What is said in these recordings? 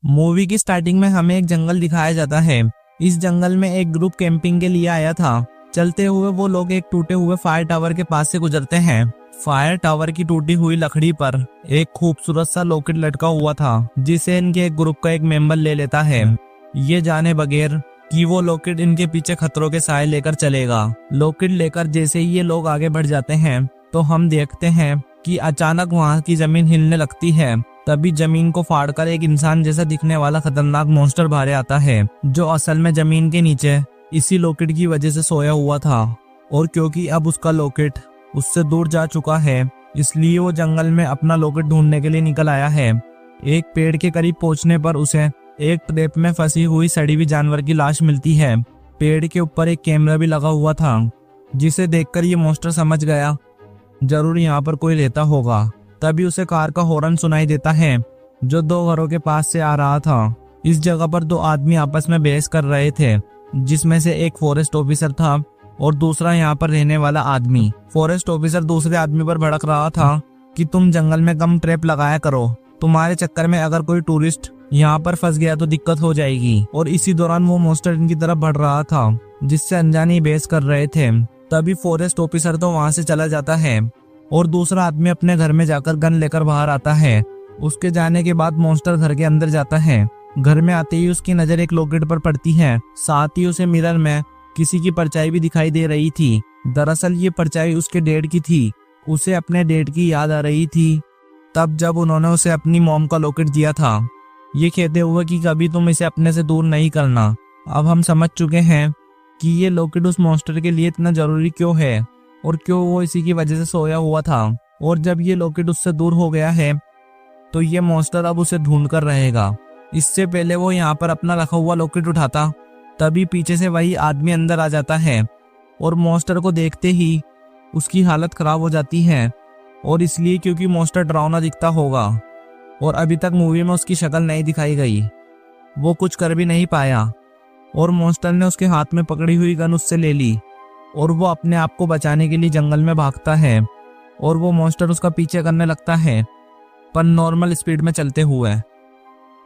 Movie की starting में हमें एक जंगल दिखाया जाता है। इस जंगल में एक ग्रुप कैंपिंग के लिए आया था। चलते हुए वो लोग एक टूटे हुए फायर टावर के पास से गुजरते हैं। फायर टावर की टूटी हुई लकड़ी पर एक खूबसूरत सा लॉकेट लटका हुआ था, जिसे इनके एक ग्रुप का एक मेंबर ले लेता है, ये जाने बगैर कि वो लॉकेट इनके पीछे खतरों के साए लेकर चलेगा। लॉकेट लेकर जैसे ही ये लोग आगे बढ़ जाते हैं तो हम देखते हैं कि अचानक वहां की जमीन हिलने लगती है। तभी जमीन को फाड़कर एक इंसान जैसा दिखने वाला खतरनाक मॉन्स्टर बाहर आता है, जो असल में जमीन के नीचे इसी लॉकेट की वजह से सोया हुआ था। और क्योंकि अब उसका लॉकेट उससे दूर जा चुका है, इसलिए वो जंगल में अपना लॉकेट ढूंढने के लिए निकल आया है। एक पेड़ के करीब पहुंचने पर उसे एक ट्रैप में फंसी हुई सड़ी हुई जानवर की लाश मिलती है। पेड़ के ऊपर एक कैमरा भी लगा हुआ था, जिसे देखकर ये मॉन्स्टर समझ गया जरूर यहाँ पर कोई रहता होगा। तभी उसे कार का हॉर्न सुनाई देता है, जो दो घरों के पास से आ रहा था। इस जगह पर दो आदमी आपस में बहस कर रहे थे, जिसमें से एक फॉरेस्ट ऑफिसर था और दूसरा यहाँ पर रहने वाला आदमी। फॉरेस्ट ऑफिसर दूसरे आदमी पर भड़क रहा था कि तुम जंगल में कम ट्रैप लगाया करो, तुम्हारे चक्कर में अगर कोई टूरिस्ट यहाँ पर फंस गया तो दिक्कत हो जाएगी। और इसी दौरान वो मॉन्स्टर इनकी तरफ बढ़ रहा था, जिससे अनजानी बहस कर रहे थे। तभी फॉरेस्ट ऑफिसर तो वहां से चला जाता है और दूसरा आदमी अपने घर में जाकर गन लेकर बाहर आता है। उसके जाने के बाद मॉन्स्टर घर के अंदर जाता है। घर में आते ही उसकी नजर एक लॉकेट पर पड़ती है। साथ ही उसे मिरर में किसी की परछाई भी दिखाई दे रही थी। दरअसल ये परछाई उसके डैड की थी। उसे अपने डैड की याद आ रही थी, तब जब उन्होंने उसे अपनी मॉम का लॉकेट दिया था, ये कहते हुए कि कभी तुम इसे अपने से दूर नहीं करना। अब हम समझ चुके हैं कि ये लॉकेट उस मॉन्स्टर के लिए इतना जरूरी क्यों है और क्यों वो इसी की वजह से सोया हुआ था। और जब ये लॉकेट उससे दूर हो गया है तो ये मॉन्स्टर अब उसे ढूंढ कर रहेगा। इससे पहले वो यहाँ पर अपना रखा हुआ लॉकेट उठाता, तभी पीछे से वही आदमी अंदर आ जाता है और मॉन्स्टर को देखते ही उसकी हालत खराब हो जाती है। और इसलिए क्योंकि मॉन्स्टर डरावना दिखता होगा और अभी तक मूवी में उसकी शक्ल नहीं दिखाई गई, वो कुछ कर भी नहीं पाया। और मॉन्स्टर ने उसके हाथ में पकड़ी हुई गन उससे ले ली और वो अपने आप को बचाने के लिए जंगल में भागता है। और वो मॉन्स्टर उसका पीछे करने लगता है, पर नॉर्मल स्पीड में चलते हुए।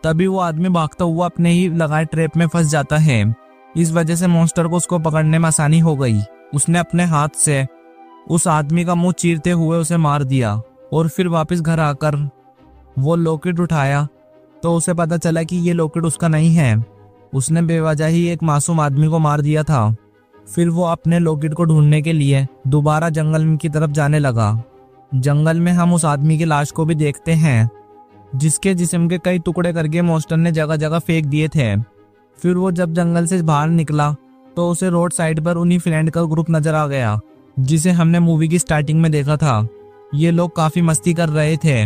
तभी वो आदमी भागता हुआ अपने ही लगाए ट्रैप में फंस जाता है। इस वजह से मॉन्स्टर को उसको पकड़ने में आसानी हो गई। उसने अपने हाथ से उस आदमी का मुंह चीरते हुए उसे मार दिया और फिर वापस घर आकर वो लॉकेट उठाया तो उसे पता चला कि ये लॉकेट उसका नहीं है। उसने बेवजह ही एक मासूम आदमी को मार दिया था। फिर वो अपने लॉकेट को ढूंढने के लिए दोबारा जंगल की तरफ जाने लगा। जंगल में हम उस आदमी की लाश को भी देखते हैं, जिसके जिस्म के कई टुकड़े करके मॉन्स्टर ने जगह जगह फेंक दिए थे। फिर वो जब जंगल से बाहर निकला तो उसे रोड साइड पर उन्हीं फ्रेंड का ग्रुप नजर आ गया, जिसे हमने मूवी की स्टार्टिंग में देखा था। ये लोग काफी मस्ती कर रहे थे,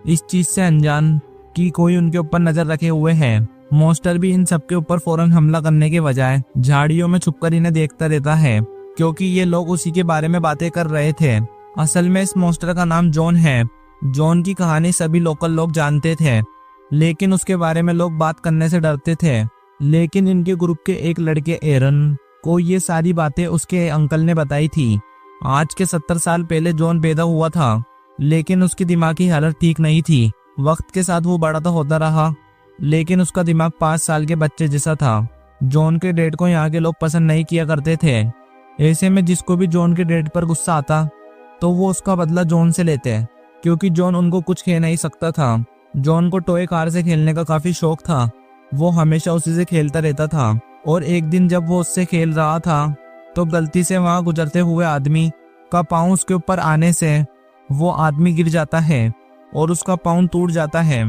इस चीज से अनजान कि कोई उनके ऊपर नजर रखे हुए है। मॉन्स्टर भी इन सबके ऊपर फौरन हमला करने के बजाय झाड़ियों में छुपकर इन्हें देखता रहता है, क्योंकि ये लोग उसी के बारे में बातें कर रहे थे। असल में इस मॉन्स्टर का नाम जॉन है। जॉन की कहानी सभी लोकल लोग जानते थे, लेकिन उसके बारे में लोग बात करने से डरते थे। लेकिन इनके ग्रुप के एक लड़के एरन को ये सारी बातें उसके अंकल ने बताई थी। आज के 70 साल पहले जॉन पैदा हुआ था, लेकिन उसकी दिमागी हालत ठीक नहीं थी। वक्त के साथ वो बड़ा तो होता रहा, लेकिन उसका दिमाग 5 साल के बच्चे जैसा था। जॉन के डैड को यहाँ के लोग पसंद नहीं किया करते थे। ऐसे में जिसको भी जॉन के डैड पर गुस्सा आता तो वो उसका बदला जॉन से लेते, क्योंकि जॉन उनको कुछ कह नहीं सकता था। जॉन को टॉय कार से खेलने का काफी शौक था। वो हमेशा उसी से खेलता रहता था। और एक दिन जब वो उससे खेल रहा था तो गलती से वहां गुजरते हुए आदमी का पाँव उसके ऊपर आने से वो आदमी गिर जाता है और उसका पाँव टूट जाता है।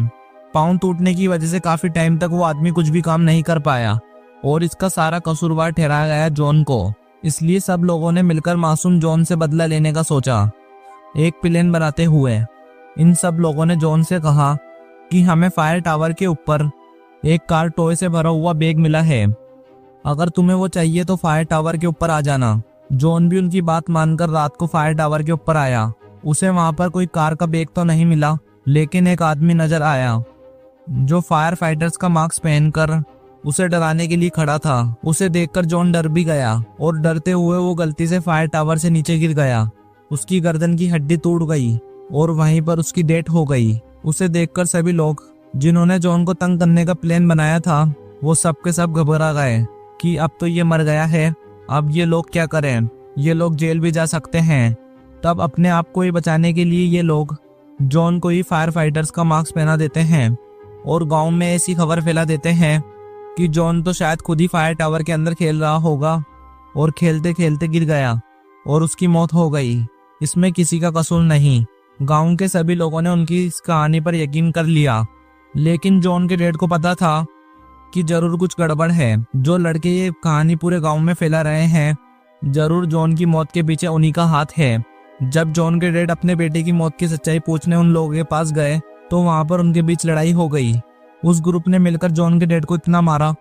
पाँव टूटने की वजह से काफी टाइम तक वो आदमी कुछ भी काम नहीं कर पाया और इसका सारा कसूरवार ठहराया गया जॉन को। इसलिए सब लोगों ने मिलकर मासूम जॉन से बदला लेने का सोचा। एक प्लान बनाते हुए इन सब लोगों ने जॉन से कहा कि हमें फायर टावर के ऊपर एक कार टॉय से भरा हुआ बैग मिला है, अगर तुम्हें वो चाहिए तो फायर टावर के ऊपर आ जाना। जॉन भी उनकी बात मानकर रात को फायर टावर के ऊपर आया। उसे वहां पर कोई कार का बैग तो नहीं मिला, लेकिन एक आदमी नजर आया जो फायर फाइटर्स का मास्क पहनकर उसे डराने के लिए खड़ा था। उसे देखकर जॉन डर भी गया और डरते हुए वो गलती से फायर टावर से नीचे गिर गया। उसकी गर्दन की हड्डी टूट गई और वहीं पर उसकी डेथ हो गई। उसे देखकर सभी लोग जिन्होंने जॉन को तंग करने का प्लान बनाया था वो सब के सब घबरा गए कि अब तो ये मर गया है, अब ये लोग क्या करें, ये लोग जेल भी जा सकते हैं। तब अपने आप को ही बचाने के लिए ये लोग जॉन को ही फायर फाइटर्स का मास्क पहना देते हैं और गांव में ऐसी खबर फैला देते हैं कि जॉन तो शायद खुद ही फायर टावर के अंदर खेल रहा होगा और खेलते खेलते गिर गया और उसकी मौत हो गई। इसमें किसी का कसूर नहीं। गांव के सभी लोगों ने उनकी इस कहानी पर यकीन कर लिया, लेकिन जॉन के डैड को पता था कि जरूर कुछ गड़बड़ है। जो लड़के ये कहानी पूरे गांव में फैला रहे हैं, जरूर जॉन की मौत के पीछे उन्हीं का हाथ है। जब जॉन के डैड अपने बेटे की मौत की सच्चाई पूछने उन लोगों के पास गए तो वहां पर उनके बीच लड़ाई हो गई। उस ग्रुप ने मिलकर जॉन के डैड को इतना मारा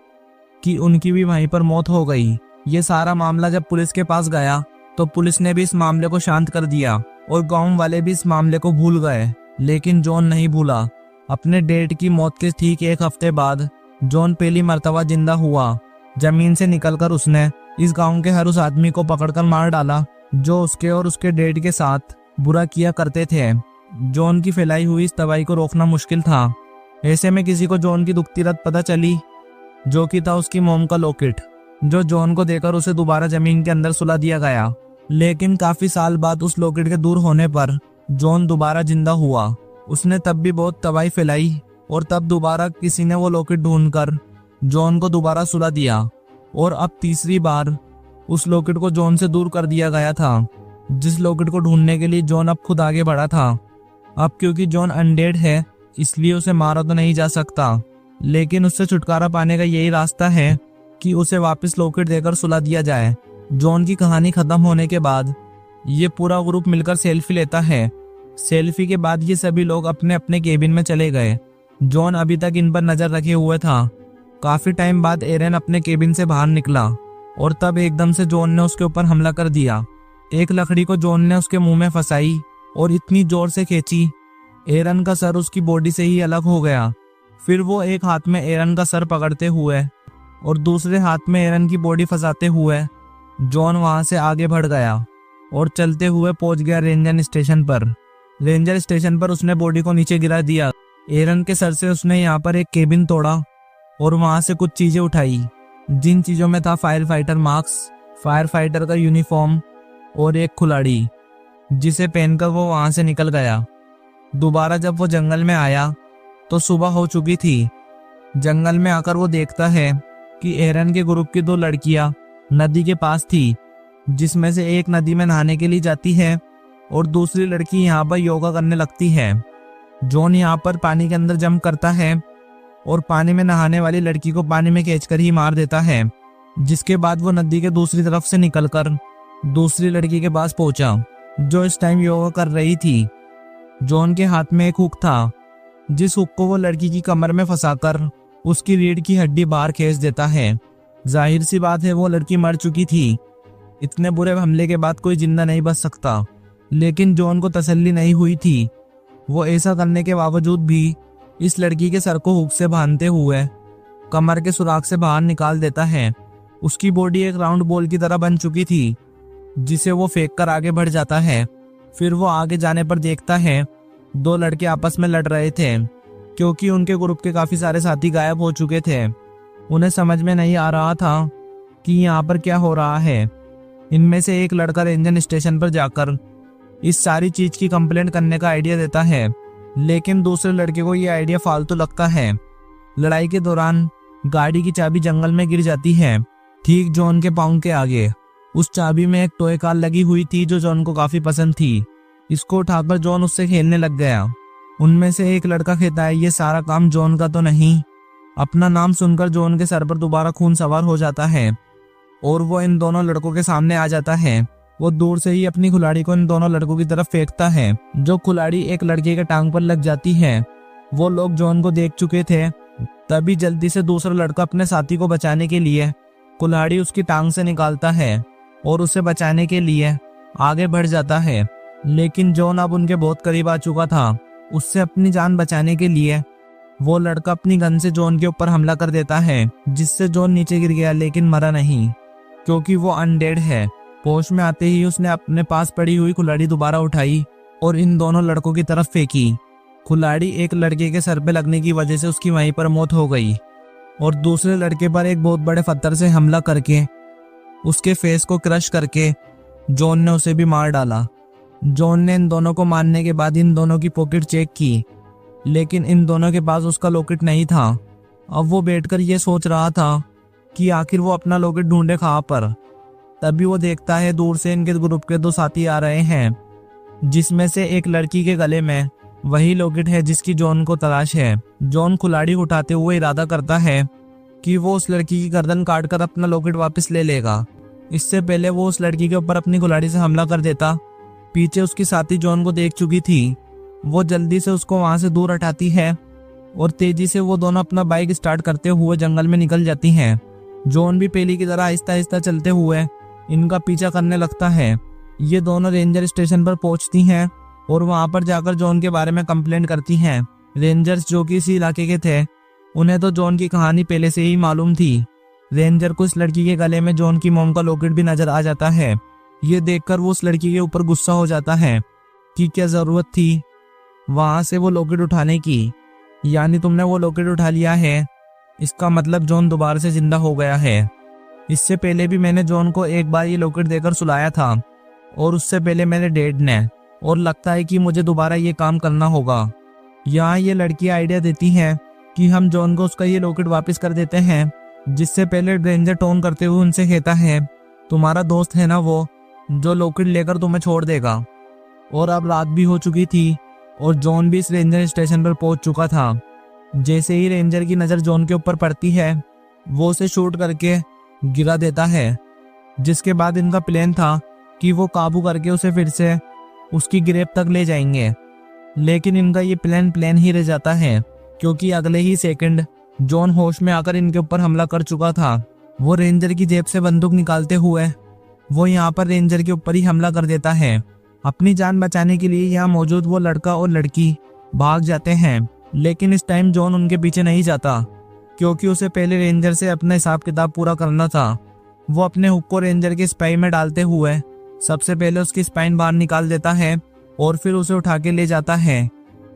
कि उनकी भी वहीं पर मौत हो गई। ये सारा मामला जब पुलिस के पास गया तो पुलिस ने भी इस मामले को शांत कर दिया और गांव वाले भी इस मामले को भूल गए, लेकिन जॉन नहीं भूला। अपने डैड की मौत के ठीक एक हफ्ते बाद जॉन पहली मर्तबा जिंदा हुआ। जमीन से निकलकर उसने इस गांव के हर उस आदमी को पकड़कर मार डाला जो उसके और उसके डैड के साथ बुरा किया करते थे। जॉन की फैलाई हुई इस तबाही को रोकना मुश्किल था। ऐसे में किसी को जॉन की दुखती रात पता चली, जो कि था उसकी मोम का लॉकेट, जो जॉन को देकर उसे दोबारा जमीन के अंदर सुला दिया गया। लेकिन काफी साल बाद उस लॉकेट के दूर होने पर जॉन दोबारा जिंदा हुआ। उसने तब भी बहुत तबाही फैलाई और तब दोबारा किसी ने वो लॉकेट ढूंढकर जॉन को दोबारा सुला दिया और अब तीसरी बार उस लॉकेट को जॉन से दूर कर दिया गया था, जिस लॉकेट को ढूंढने के लिए जॉन अब खुद आगे बढ़ा था। अब क्योंकि जॉन अनडेड है इसलिए उसे मारा तो नहीं जा सकता, लेकिन उससे छुटकारा पाने का यही रास्ता है कि उसे वापस लॉकेट देकर सुला दिया जाए। जॉन की कहानी खत्म होने के बाद ये पूरा ग्रुप मिलकर सेल्फी लेता है। सेल्फी के बाद ये सभी लोग अपने अपने केबिन में चले गए। जॉन अभी तक इन पर नजर रखे हुए था। काफी टाइम बाद एरन अपने केबिन से बाहर निकला और तब एकदम से जॉन ने उसके ऊपर हमला कर दिया। एक लकड़ी को जॉन ने उसके मुंह में फंसाई और इतनी जोर से खींची एरन का सर उसकी बॉडी से ही अलग हो गया। फिर वो एक हाथ में एरन का सर पकड़ते हुए और दूसरे हाथ में एरन की बॉडी फंसाते हुए जॉन वहां से आगे बढ़ गया और चलते हुए पहुंच गया रेंजर स्टेशन पर। रेंजर स्टेशन पर उसने बॉडी को नीचे गिरा दिया। एरन के सर से उसने यहाँ पर एक केबिन तोड़ा और वहां से कुछ चीजें उठाई, जिन चीजों में था fire fighter mask, fire fighter का यूनिफॉर्म और एक कुल्हाड़ी, जिसे पहनकर वो वहां से निकल गया। दोबारा जब वो जंगल में आया तो सुबह हो चुकी थी। जंगल में आकर वो देखता है कि एरन के ग्रुप की दो लड़कियां नदी के पास थी, जिसमें से एक नदी में नहाने के लिए जाती है और दूसरी लड़की यहाँ पर योगा करने लगती है। जॉन यहाँ पर पानी के अंदर जंप करता है और पानी में नहाने वाली लड़की को पानी में खींचकर ही मार देता है, जिसके बाद वो नदी के दूसरी तरफ से निकलकर दूसरी लड़की के पास पहुंचा, जो इस टाइम योगा कर रही थी। जॉन के हाथ में एक हुक था, जिस हुक को वो लड़की की कमर में फंसाकर उसकी रीढ़ की हड्डी बाहर खींच देता है। जाहिर सी बात है वो लड़की मर चुकी थी। इतने बुरे हमले के बाद कोई जिंदा नहीं बच सकता, लेकिन जॉन को तसल्ली नहीं हुई थी। वो ऐसा करने के बावजूद भी इस लड़की के सर को हुक से बांधते हुए कमर के सुराख से बाहर निकाल देता है। उसकी बॉडी एक राउंड बॉल की तरह बन चुकी थी, जिसे वो फेंक कर आगे बढ़ जाता है। फिर वो आगे जाने पर देखता है दो लड़के आपस में लड़ रहे थे, क्योंकि उनके ग्रुप के काफी सारे साथी गायब हो चुके थे। उन्हें समझ में नहीं आ रहा था कि यहाँ पर क्या हो रहा है। इनमें से एक लड़का रेंजर स्टेशन पर जाकर इस सारी चीज की कंप्लेंट करने का आइडिया देता है, लेकिन दूसरे लड़के को ये आइडिया फालतू लगता है। लड़ाई के दौरान गाड़ी की चाबी जंगल में गिर जाती है, ठीक जॉन के पाँव के आगे। उस चाबी में एक टॉय कार लगी हुई थी जो जॉन को काफी पसंद थी। इसको उठाकर जॉन उससे खेलने लग गया। उनमें से एक लड़का कहता है ये सारा काम जॉन का तो नहीं। अपना नाम सुनकर जॉन के सर पर दोबारा खून सवार हो जाता है और वो इन दोनों लड़कों के सामने आ जाता है। वो दूर से ही अपनी कुल्हाड़ी को इन दोनों लड़कों की तरफ फेंकता है, जो कुल्हाड़ी एक लड़के के टांग पर लग जाती है। वो लोग जॉन को देख चुके थे, तभी जल्दी से दूसरा लड़का अपने साथी को बचाने के लिए कुल्हाड़ी उसकी टांग से निकालता है और उसे बचाने के लिए आगे बढ़ जाता है। लेकिन जॉन अब उनके बहुत करीब आ चुका था। उससे अपनी जान बचाने के लिए वो लड़का अपनी गन से जॉन के ऊपर हमला कर देता है, जिससे जॉन नीचे गिर गया, लेकिन मरा नहीं क्योंकि वो अनडेड है। होश में आते ही उसने अपने पास पड़ी हुई कुल्हाड़ी दोबारा उठाई और इन दोनों लड़कों की तरफ फेंकी। कुल्हाड़ी एक लड़के के सर पे लगने की वजह से उसकी वहीं पर मौत हो गई और दूसरे लड़के पर एक बहुत बड़े पत्थर से हमला करके उसके फेस को क्रश करके जॉन ने उसे भी मार डाला। जॉन ने इन दोनों को मारने के बाद इन दोनों की पॉकेट चेक की, लेकिन इन दोनों के पास उसका लॉकेट नहीं था। अब वो बैठकर ये सोच रहा था कि आखिर वो अपना लॉकेट ढूंढे कहाँ पर। तभी वो देखता है दूर से इनके ग्रुप के दो साथी आ रहे हैं, जिसमें से एक लड़की के गले में वही लॉकेट है जिसकी जॉन को तलाश है। जॉन कुल्हाड़ी उठाते हुए इरादा करता है कि वो उस लड़की की गर्दन काटकर अपना लॉकेट वापस ले लेगा। इससे पहले वो उस लड़की के ऊपर अपनी कुल्हाड़ी से हमला कर देता। पीछे उसकी साथी जॉन को देख चुकी थी। वो जल्दी से उसको वहां से दूर हटाती है और तेजी से वो दोनों अपना बाइक स्टार्ट करते हुए जंगल में निकल जाती हैं। जॉन भी पहले की तरह आहिस्ता आहिस्ता चलते हुए इनका पीछा करने लगता है। ये दोनों रेंजर स्टेशन पर पहुंचती हैं और वहां पर जाकर जॉन के बारे में कंप्लेंट करती हैं। रेंजर्स जो कि इसी इलाके के थे, उन्हें तो जॉन की कहानी पहले से ही मालूम थी। रेंजर को इस लड़की के गले में जॉन की मॉम का लॉकेट भी नजर आ जाता है। ये देखकर वो उस लड़की के ऊपर गुस्सा हो जाता है कि क्या जरूरत थी वहां से वो लॉकेट उठाने की, यानी तुमने वो लॉकेट उठा लिया है, इसका मतलब जॉन दोबारा से जिंदा हो गया है। इससे पहले भी मैंने जॉन को एक बार ये लॉकेट देकर सुलाया था और उससे पहले मेरे डैड ने, और लगता है कि मुझे दोबारा ये काम करना होगा। यहाँ ये लड़की आइडिया देती है कि हम जॉन को उसका ये लॉकेट वापस कर देते हैं। जिससे पहले रेंजर टोन करते हुए उनसे कहता है, तुम्हारा दोस्त है ना वो, जो लॉकेट लेकर तुम्हें छोड़ देगा। और अब रात भी हो चुकी थी और जॉन भी इस रेंजर स्टेशन पर पहुंच चुका था। जैसे ही रेंजर की नज़र जॉन के ऊपर पड़ती है, वो उसे शूट करके गिरा देता है। जिसके बाद इनका प्लान था कि वो काबू करके उसे फिर से उसकी ग्रेप तक ले जाएंगे, लेकिन इनका ये प्लान ही रह जाता है, क्योंकि अगले ही सेकंड जॉन होश में आकर इनके ऊपर हमला कर चुका था। वो रेंजर की जेब से बंदूक निकालते हुए वो यहाँ पर रेंजर के ऊपर ही हमला कर देता है। अपनी जान बचाने के लिए यहाँ मौजूद वो लड़का और लड़की भाग जाते हैं, लेकिन इस टाइम जॉन उनके पीछे नहीं जाता, क्योंकि उसे पहले रेंजर से अपना हिसाब किताब पूरा करना था। वो अपने हुक को रेंजर के स्पाई में डालते हुए सबसे पहले उसकी स्पाइन बाहर निकाल देता है और फिर उसे उठा के ले जाता है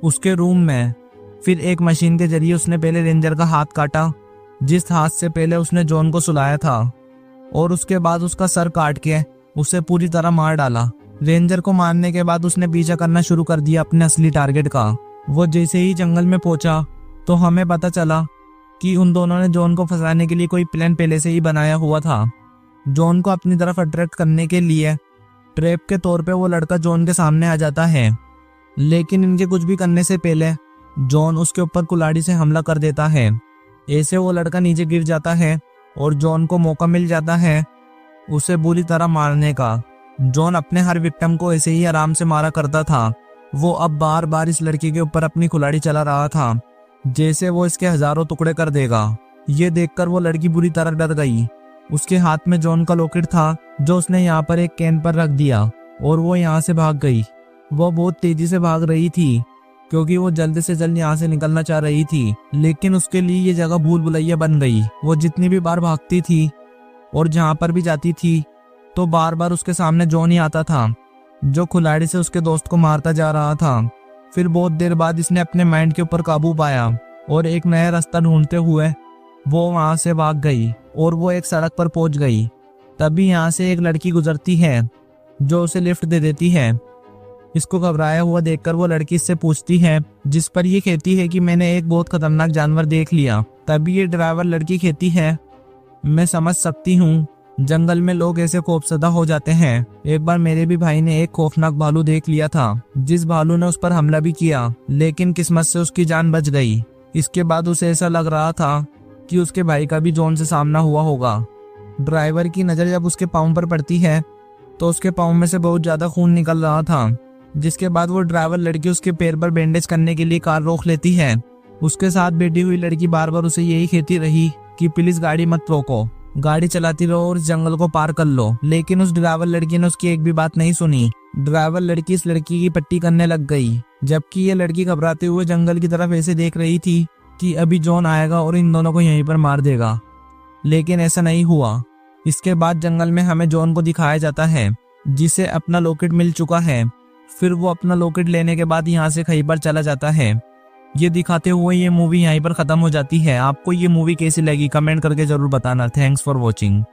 उसके रूम में। फिर एक मशीन के जरिए उसने पहले रेंजर का हाथ काटा, जिस हाथ से पहले उसने जॉन को सुलाया था, और उसके बाद उसका सर काट के उसे पूरी तरह मार डाला। रेंजर को मारने के बाद उसने पीछा करना शुरू कर दिया अपने असली टारगेट का। वो जैसे ही जंगल में पहुंचा तो हमें पता चला कि उन दोनों ने जॉन को फंसाने के लिए कोई प्लान पहले से ही बनाया हुआ था। जॉन को अपनी तरफ अट्रैक्ट करने के लिए ट्रैप के तौर पे वो लड़का जॉन के सामने आ जाता है, लेकिन इनके कुछ भी करने से पहले जॉन उसके ऊपर कुल्हाड़ी से हमला कर देता है। ऐसे वो लड़का नीचे गिर जाता है और जॉन को मौका मिल जाता है उसे बुरी तरह मारने का। जॉन अपने हर विक्टिम को ऐसे ही आराम से मारा करता था। वो अब बार बार इस लड़की के ऊपर अपनी कुल्हाड़ी चला रहा था, जैसे वो इसके हजारों टुकड़े कर देगा। ये देखकर वो लड़की बुरी तरह डर गई। उसके हाथ में जॉन का लॉकेट था, जो उसने यहाँ पर एक कैन पर रख दिया, और वो यहाँ से भाग गई। वो बहुत तेजी से भाग रही थी, क्योंकि वो जल्द से जल्द यहाँ से निकलना चाह रही थी, लेकिन उसके लिए ये जगह भूल भुलैया बन गई। वो जितनी भी बार भागती थी और जहाँ पर भी जाती थी, तो बार बार उसके सामने जॉन ही आता था, जो कुल्हाड़ी से उसके दोस्त को मारता जा रहा था। फिर बहुत देर बाद इसने अपने माइंड के ऊपर काबू पाया और एक नया रास्ता ढूंढते हुए वो वहां से भाग गई और वो एक सड़क पर पहुंच गई। तभी यहाँ से एक लड़की गुजरती है, जो उसे लिफ्ट दे देती है। इसको घबराया हुआ देखकर वो लड़की इससे पूछती है, जिस पर ये कहती है कि मैंने एक बहुत खतरनाक जानवर देख लिया। तभी ये ड्राइवर लड़की कहती है, मैं समझ सकती हूँ, जंगल में लोग ऐसे खौफसदा हो जाते हैं। एक बार मेरे भी भाई ने एक खौफनाक भालू देख लिया था, जिस भालू ने उस पर हमला भी किया, लेकिन किस्मत से उसकी जान बच गई। इसके बाद उसे ऐसा लग रहा था कि उसके भाई का भी जॉन से सामना हुआ होगा। ड्राइवर की नज़र जब उसके पाँव पर पड़ती है तो उसके पाँव में से बहुत ज़्यादा खून निकल रहा था, जिसके बाद वो ड्राइवर लड़की उसके पैर पर बैंडेज करने के लिए कार रोक लेती है। उसके साथ बैठी हुई लड़की बार बार उसे यही कहती रही कि प्लीज गाड़ी मत रोको, गाड़ी चलाती रहो और इस जंगल को पार कर लो, लेकिन उस ड्राइवर लड़की ने उसकी एक भी बात नहीं सुनी। ड्राइवर लड़की इस लड़की की पट्टी करने लग गई, जबकि ये लड़की घबराते हुए जंगल की तरफ ऐसे देख रही थी कि अभी जॉन आएगा और इन दोनों को यहीं पर मार देगा, लेकिन ऐसा नहीं हुआ। इसके बाद जंगल में हमें जॉन को दिखाया जाता है, जिसे अपना लॉकेट मिल चुका है। फिर वो अपना लॉकेट लेने के बाद यहाँ से खैबर चला जाता है। ये दिखाते हुए ये मूवी यहीं पर खत्म हो जाती है। आपको ये मूवी कैसी लगी कमेंट करके जरूर बताना। Thanks for watching.